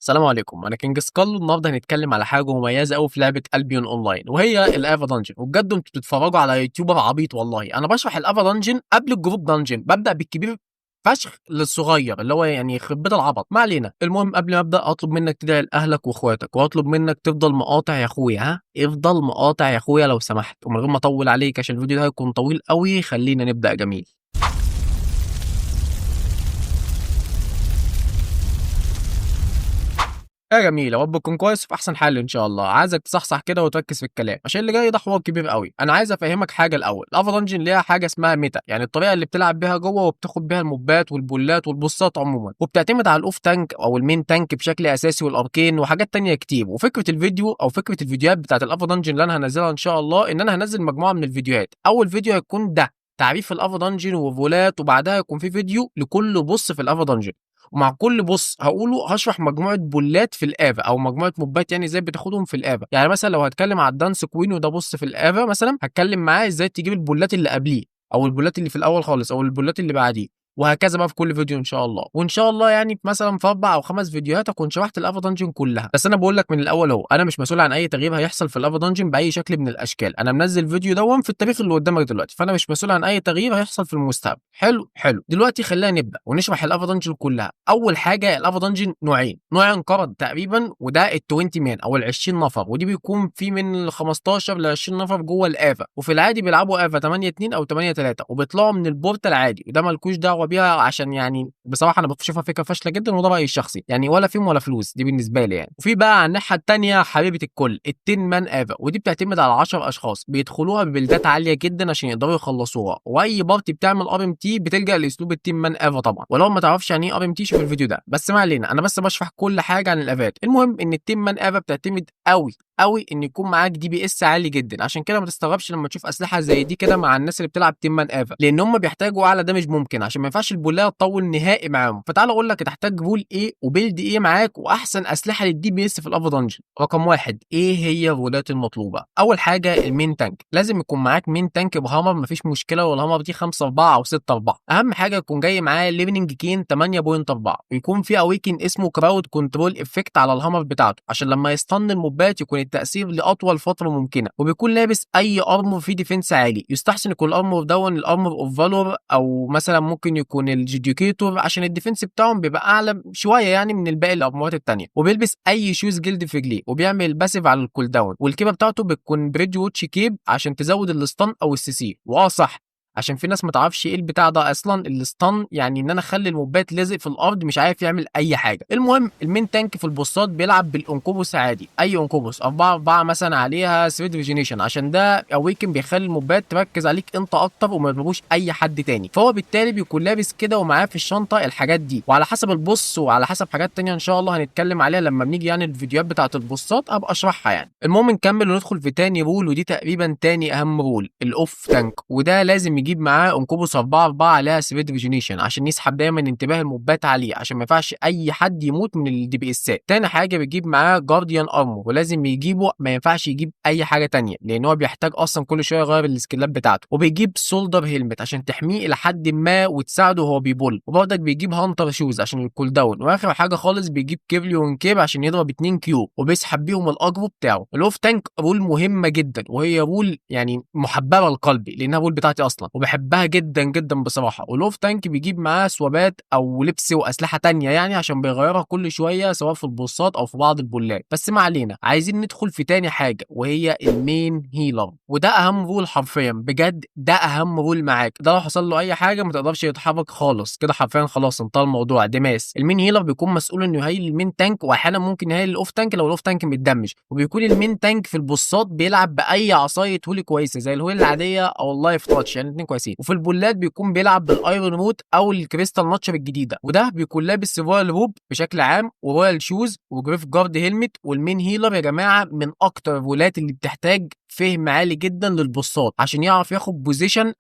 السلام عليكم، انا كينج سكال. النهارده هنتكلم على حاجه مميزه قوي في لعبه البيون اونلاين، وهي الافا دانجن. وبجد انتوا بتتفرجوا على يوتيوبر عبيط والله. انا بشرح الافا دانجن قبل الجروب دانجن، ببدا بالكبير فشخ للصغير اللي هو يعني يخرب بيت العبط. ما علينا. المهم قبل ما ابدا اطلب منك تدعي لاهلك واخواتك، واطلب منك تفضل مقاطع يا اخويا. افضل مقاطع يا اخويا لو سمحت. ومن غير ما اطول عليك عشان الفيديو ده هيكون طويل قوي، خلينا نبدا جميل. يا جميل، يا رب تكون كويس في احسن حال ان شاء الله. عايزك تصحصح كده وتركز في الكلام عشان اللي جاي ده حوار كبير قوي. انا عايز افهمك حاجه الاول. الافا دانجن ليها حاجه اسمها ميتا، يعني الطريقه اللي بتلعب بيها جوه وبتاخد بيها الموبات والبولات والبوسات عموما، وبتعتمد على الاوف تانك او المين تانك بشكل اساسي والاركين وحاجات تانية كتير. وفكره الفيديو او فكره الفيديوهات بتاعت الافا دانجن اللي انا هنزلها ان شاء الله ان انا هنزل مجموعه من الفيديوهات. اول فيديو هيكون ده تعريف الافا دانجن وفولات، وبعدها يكون في فيديو لكل بص في الافا دانجن، ومع كل بص هقوله هشرح مجموعه بولات في الافا او مجموعه موبات، يعني ازاي بتاخدهم في الافا. يعني مثلا لو هتكلم على الدانس كوين وده بص في الافا مثلا، هتكلم معاه ازاي تجيب البولات اللي قبليه او البولات اللي في الاول خالص او البولات اللي بعديه، وهكذا بقى في كل فيديو ان شاء الله. وان شاء الله يعني مثلا في 4 أو 5 فيديوهات اكون شرحت الافا دانجن كلها. بس انا بقول لك من الاول اهو، انا مش مسؤول عن اي تغيير هيحصل في الافا دانجن باي شكل من الاشكال. انا منزل فيديو دوم في التاريخ اللي قدامك دلوقتي، فانا مش مسؤول عن اي تغيير هيحصل في المستقبل. حلو حلو. دلوقتي خلينا نبدا ونشرح الافا دانجن كلها. اول حاجه، الافا دانجن نوعين، نوع انقرض تقريبا وده ال20 مان او ال20 نفر، ودي بيكون في من 15 ل 20 نفر جوه الافا. وفي العادي بيلعبوا افا 8 2 او 8 3 وبيطلعوا من البورتال عادي، وده مالكوش دعوه بيها عشان يعني بصراحه انا بشوفها فكره فاشله جدا، وده رايي الشخصي يعني، ولا فيهم ولا فلوس دي بالنسبه لي يعني. وفي بقى على الناحيه الثانيه حبيبه الكل ال10 مان افا، ودي بتعتمد على 10 اشخاص بيدخلوها ببلدات عاليه جدا عشان يقدروا يخلصوها. واي بارتي بتعمل ار ام تي بتلجا لاسلوب ال10 مان افا طبعا. ولو ما تعرفش يعني ايه ار ام تي شوف الفيديو ده. بس ما علينا، انا بس بشرح كل حاجه عن الافات. المهم ان ال10 مان افا بتعتمد قوي ان يكون معاك دي بي اس عالي جدا، عشان كده ما تستغربش لما تشوف اسلحه زي دي كده مع الناس اللي بتلعب تيم مان افا، لان هم بيحتاجوا اعلى دامج ممكن عشان ما ينفعش البولايه تطول نهائي معاهم. فتعال اقول لك هتحتاج بول ايه وبيلد ايه معاك، واحسن اسلحه للدي بي اس في الافا دانجن. رقم واحد، ايه هي الرولات المطلوبه؟ اول حاجه المين تانك، لازم يكون معاك مين تانك بهامر، مفيش مشكله، والهامر دي 5 4 او 6 4. اهم حاجه يكون جاي معاه ليفننج كين 8.4، ويكون في اويكن اسمه كراود كنترول افكت على الهامر بتاعته عشان لما يستن الموبات يكون التاثير لاطول فتره ممكنه. وبيكون لابس اي ارمور فيه ديفنس عالي، يستحسن يكون الارمور دون الارمور اوف فالور، او مثلا ممكن يكون الجيديوكيتور عشان الديفنس بتاعهم بيبقى اعلى شويه يعني من الباقي الارمورات التانيه. وبيلبس اي شوز جلد في رجليه، وبيعمل باسيف على الكول داون. والكيبه بتاعته بتكون بريدج ووتش كيب عشان تزود الستان او السي سي. صح، عشان في ناس ما تعرفش ايه البتاع ده اصلا. الستان يعني ان انا اخلي الموبات لازق في الارض مش عارف يعمل اي حاجه. المهم المين تانك في البوسات بيلعب بالانكوبوس عادي، اي انكوبوس 4 4 مثلا عليها ثريد ريجينيشن، عشان ده اويكن بيخلي الموبات تركز عليك انت اكتر وما يضربوش اي حد تاني. فهو بالتالي بيكون لابس كده ومعاه في الشنطه الحاجات دي. وعلى حسب البوس وعلى حسب حاجات تانية ان شاء الله هنتكلم عليها لما بنيجي يعني الفيديوهات بتاعه البوسات ابقى اشرحها يعني. المهم نكمل وندخل في تاني رول، ودي تقريبا تاني اهم رول، الاوف تانك. وده لازم يجيب معاه انكوبوس 4 4 عليها سبيد ريجينيشن عشان يسحب دايما انتباه الموبات عليه، عشان ما ينفعش اي حد يموت من الدي بي اسات. تاني حاجه بيجيب معاه جارديان ارمور، ولازم يجيبه، ما ينفعش يجيب اي حاجه تانية لان هو بيحتاج اصلا كل شويه يغير السكيلات بتاعته. وبيجيب سولدر هيلمت عشان تحميه الى حد ما وتساعده وهو بيبول. وبرضك بيجيب هانتر شوز عشان الكول داون. واخر حاجه خالص بيجيب كيفليون كيب عشان يضرب 2 كيو وبيسحب بيهم الاجرو بتاعه. الاوف تانك رول مهمه جدا، وهي رول يعني محببه لقلبي لانها رول بتاعتي اصلا وبحبها جدا جدا بصراحه. والاوف تانك بيجيب معاه سوابات او لبس واسلحه تانية يعني عشان بيغيرها كل شويه سواء في البوصات او في بعض البولات. بس ما علينا، عايزين ندخل في تاني حاجه وهي المين هيلر. وده اهم رول حرفيا، بجد ده اهم رول معاك. ده لو حصل له اي حاجه ما تقدرش يتحرك خالص كده حرفيا، خلاص انتهى الموضوع دماس. المين هيلر بيكون مسؤول انه يهيل المين تانك، واحيانا ممكن يهيل الاوف تانك لو الاوف تانك متدمج. وبيكون المين تانك في البوصات بيلعب باي عصايه هولي كويسه زي الهولي العاديه او اللايف تاتش، يعني الاثنين كويسين. وفي البولات بيكون بيلعب بالايرون روت او الكريستال ناتشر الجديده. وده بيكون لابس رويال روب بشكل عام ورويال شوز وجريف جارد هيلمت. والمين هيلر يا جماعه من اكتر الرولات اللي بتحتاج فهم عالي جدا للبوصات عشان يعرف ياخد بوزيشن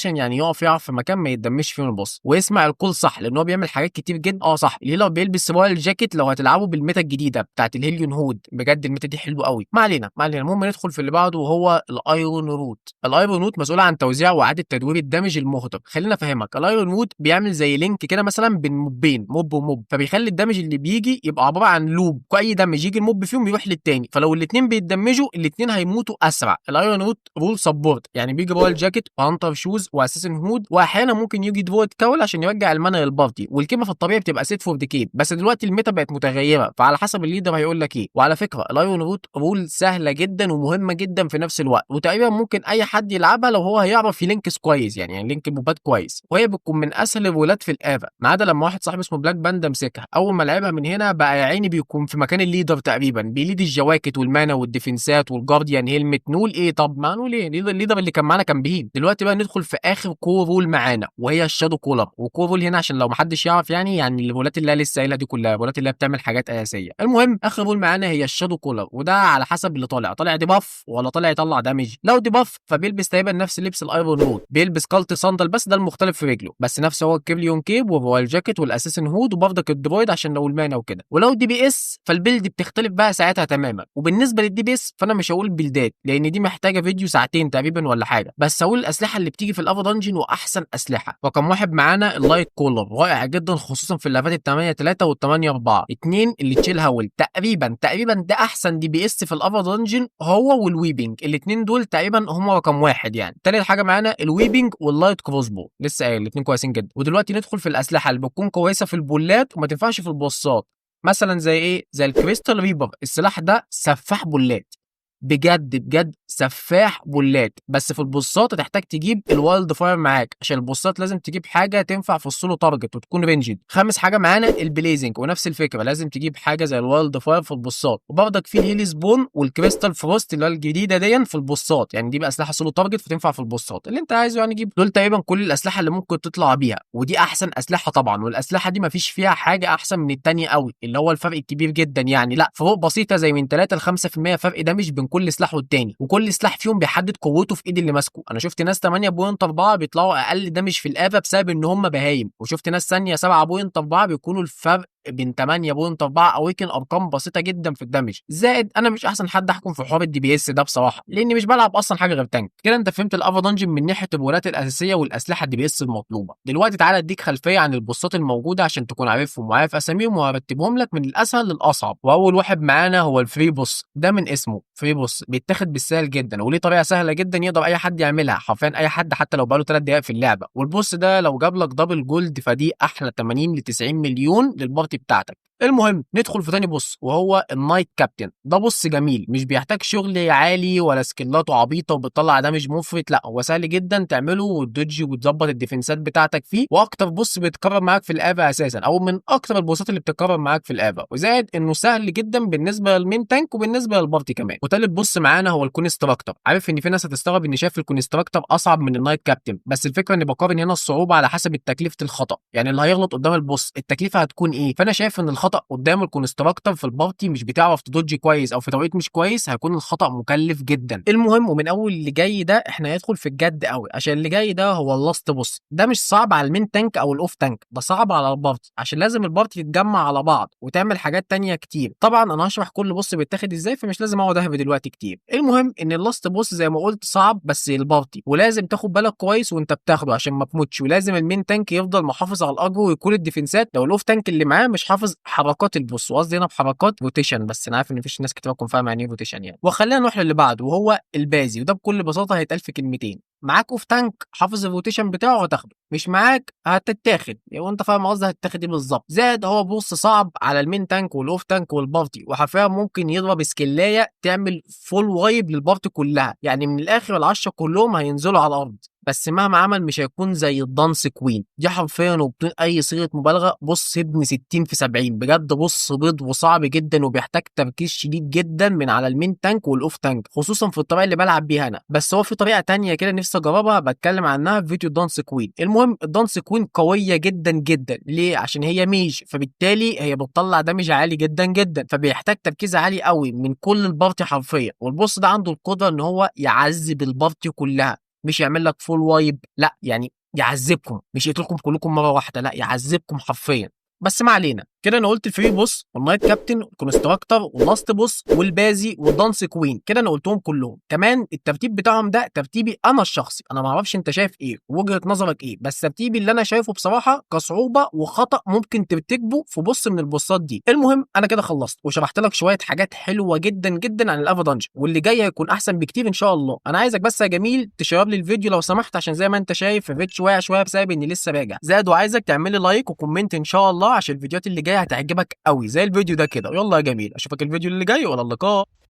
يعني يقف يعرف في مكان ما يتدمش فيه من البوص، ويسمع الكول صح لان هو بيعمل حاجات كتير جدا. صح، الهيلر بيلبس رويال جاكيت لو هتلعبوا بالميتا الجديده بتاعت الهيليون هود، بجد الميتا دي حلوه قوي. ما علينا ما علينا، المهم ندخل في اللي بعده وهو الايرون روت. الايرون روت مسؤول عن توزيع واعاده تدوير الدمج المهدر. خلينا افهمك، الايرون روت بيعمل زي لينك كده مثلا بين موبين، موب وموب، فبيخلي الدمج اللي بيجي يبقى عباره عن لوب، واي دمج يجي الموب فيهم يروح للتاني، فلو الاثنين بيتدمجوا الاثنين هيموتوا اسرع. الايرون روت رول سبورت، يعني بيجي رويال جاكيت وهانتر شوز واساسن هود، واحيانا ممكن يجي درويد كول عشان يرجع المانا للبارتي، والكلمه في الطبيعي بتبقى سيت فور ديكيد، بس دلوقتي الميتا بقت متغيره فعلى حسب الليدر هيقول لك ايه. وعلى فكره الايرون روت رول سهله جدا ومهمه جدا في نفس الوقت، وتقريبا ممكن اي حد يلعبها لو هو هيعرف يلينكس كويس، يعني لينك الموبات كويس، وهي بتكون من اسهل الرولات في الافا، ما عدا لما واحد صاحبي اسمه بلاك باندا مسكها. اول ما لعبها من هنا بقى يا عيني بيكون في مكان الليدر تقريبا، بيليد الجواكت والمانا والديفنسات والجارديان هيلمت. نقول ايه؟ طب ما نقول ايه، الليدر اللي كان معانا كان بهيم. دلوقتي بقى ندخل في اخر كور رول معانا وهي الشادو كولر. وكور رول هنا عشان لو محدش يعرف يعني الرولات اللي انا لسه قايلها دي كلها الرولات اللي هي بتعمل حاجات اساسيه. المهم اخر رول معانا هي الشادو كولر، وده على حسب اللي طالع ديباف ولا طالع يطلع دامج. لو ديباف فبيلبس تقريبا نفس لبس الايرون روت، بيلبس كالت صندل بس ده المختلف في رجله، بس نفس هو الكيبليون كيب والرويال جاكيت والاساسن هود وبرضك الدرويد عشان لو المانا وكده. ولو دي بي اس فالبيلد بتختلف بقى ساعتها تماما. وبالنسبه للدي بي اس فانا مش هقول بيلدات لان دي محتاجه فيديو ساعتين تقريبا ولا حاجه، بس هقول الاسلحه اللي بتيجي في الافا دنجن واحسن اسلحه. رقم واحد معانا اللايت كولر، رائع جدا خصوصا في اللافات ال 8 3 وال 8 4. اتنين اللي تشيل هول، تقريبا ده احسن دي بي اس في الافا دنجن، هو والويبنج، الاتنين دول تقريبا هم رقم واحد يعني. تالت حاجه معانا الويبنج واللايت كروسبو، لسه قايل الاتنين كويسين جدا. ودلوقتي ندخل في الاسلحه اللي بتكون كويسه في البولات وما تنفعش في البوصات، مثلا زي ايه؟ زي الكريستال ريبر. السلاح ده سفاح بولات، بجد سفاح بولات، بس في البوصات هتحتاج تجيب الوايلد فاير معاك عشان البوصات لازم تجيب حاجه تنفع في السولو تارجت وتكون رينجد. خامس حاجه معانا البليزنج، ونفس الفكره لازم تجيب حاجه زي الوايلد فاير في البوصات. وبرضك في الهيلي سبون والكريستال فروست اللي هي الجديده دي في البوصات، يعني دي بقى اسلحه سولو تارجت فتنفع في البوصات اللي انت عايزه يعني جيب. دول تقريبا كل الاسلحه اللي ممكن تطلع بيها، ودي احسن اسلحه طبعا، والاسلحه دي مفيش فيها حاجه احسن من الثانيه قوي، اللي هو الفرق الكبير جدا يعني، لا فروق بسيطه زي من 3 ل 5% فرق دامج بين كل سلاح والتاني، وكل سلاح فيهم بيحدد قوته في ايد اللي ماسكه. انا شفت ناس 8.4 بيطلعوا اقل دامج في الافا بسبب ان هم بهايم، وشفت ناس ثانيه 7.4 بيكونوا الفرق بين 8.4 او يمكن ارقام بسيطه جدا في الدمج. زائد انا مش احسن حد احكم في حوار الدي بي اس ده بصراحه، لاني مش بلعب اصلا حاجه غير تانك. كده انت فهمت الافا دنجن من ناحيه الرولات الاساسيه والاسلحه الدي بي اس المطلوبه. دلوقتي تعالى اديك خلفيه عن البوصات الموجوده عشان تكون عارفهم وعارف اساميهم، وهرتبهم لك من الاسهل للاصعب. واول واحد معانا هو الفري بوس، ده من اسمه فري بوس بيتاخد بالسهل جدا، وليه طريقه سهله جدا يقدر اي حد يعملها، حرفيا اي حد حتى لو بقاله 3 دقائق في اللعبه. والبوس ده لو جاب لك دبل جولد فدي احلى 80 ل 90 مليون للبارتي بتاعتك. المهم ندخل في تاني بوس وهو النايت كابتن. ده بوس جميل مش بيحتاج شغل عالي ولا سكيلاته عبيطه وبتطلع دامج مفرط، لا هو سهل جدا تعمله وتدوج وتظبط الديفنسات بتاعتك فيه، واكتر بوس بيتكرر معاك في الافا اساسا، او من اكتر البوسات اللي بتتكرر معاك في الافا، وزائد انه سهل جدا بالنسبه للمين تانك وبالنسبه للبارتي كمان. وتالت بوس معانا هو الكونستراكتور. عارف ان في ناس هتستغرب اني شايف الكونستراكتور اصعب من النايت كابتن، بس الفكره اني بقارن هنا الصعوبه على حسب تكلفه الخطا، يعني اللي هيغلط قدام البوس التكلفه هتكون ايه. فانا شايف ان الخطا قدام الكونستراكتور في البارتي مش بتعرف تدوج كويس او في توقيت مش كويس هيكون الخطا مكلف جدا. المهم ومن اول اللي جاي ده احنا هندخل في الجد قوي، عشان اللي جاي ده هو اللاست بوس. ده مش صعب على المين تانك او الاوف تانك، ده صعب على البارتي عشان لازم البارتي تتجمع على بعض وتعمل حاجات تانية كتير. طبعا انا هشرح كل بوس بيتاخد ازاي فمش لازم اقعد اهبد دلوقتي كتير. المهم ان اللاست بوس زي ما قلت صعب بس البارتي، ولازم تاخد بالك كويس وانت بتاخده عشان ما تموتش، ولازم المين تانك يفضل محافظ على الاجرو ويكون الديفنسات لو الاوف تانك اللي معاه مش حافظ حركات البوس، وقصدي هنا بحركات روتيشن، بس انا عارف ان مفيش ناس كتير تكون فاهمه يعني ايه روتيشن يعني. وخلينا نروح للي بعده وهو البازي، وده بكل بساطه هيتقال في كلمتين: معاك اوف تانك حافظ الروتيشن بتاعه هتاخده، مش معاك هتتاخد، يعني انت فاهم قصدي هتتاخد ايه بالظبط. زائد هو بص صعب على المين تانك والاوف تانك والبارتي، وحرفيا ممكن يضرب سكلايه تعمل فول وايب للبارتي كلها، يعني من الاخر ال10 كلهم هينزلوا على الارض. بس مهما عمل مش هيكون زي الدانس كوين دي حرفيا، وبدون اي صيغه مبالغه. بص ابن 60 في 70 بجد، بص بيض وصعب جدا وبيحتاج تركيز شديد جدا من على المين تانك والاوف تانك، خصوصا في الطريقه اللي بلعب بيها انا. بس هو في طريقه تانية كده نفسي اجربها، بتكلم عنها في فيديو دانس كوين. المهم الدانس كوين قويه جدا جدا، ليه؟ عشان هي ميج، فبالتالي هي بتطلع دمج عالي جدا جدا، فبيحتاج تركيز عالي قوي من كل البارتي حرفيا. والبوس ده عنده القدره ان هو يعذب البارتي كلها، مش يعمل لك فول وايب، لا يعني يعذبكم، مش يقتلكم كلكم مره واحده، لا يعذبكم حرفيا. بس ما علينا كده، انا قلت الفري بوس والنايت كابتن والكونستراكتور واللاست بوس والبازي والدانس كوين، كده انا قلتهم كلهم. كمان الترتيب بتاعهم ده ترتيبي انا الشخصي، انا ما اعرفش انت شايف ايه وجهة نظرك ايه، بس ترتيبي اللي انا شايفه بصراحه كصعوبه وخطأ ممكن ترتكبه في بوس من البوسات دي. المهم انا كده خلصت وشرحت لك شويه حاجات حلوه جدا جدا عن الافا دنجن، واللي جاي هيكون احسن بكتير ان شاء الله. انا عايزك بس يا جميل تشير لي الفيديو لو سمحت، عشان زي ما انت شايف الفيديو واقع شويه بسبب اني لسه راجع زاد، وعايزك تعمل لي لايك وكومنت ان شاء الله، عشان الفيديوهات اللي جايه هتعجبك قوي زي الفيديو ده كده. يلا يا جميل اشوفك الفيديو اللي جاي، ولا اللقاء.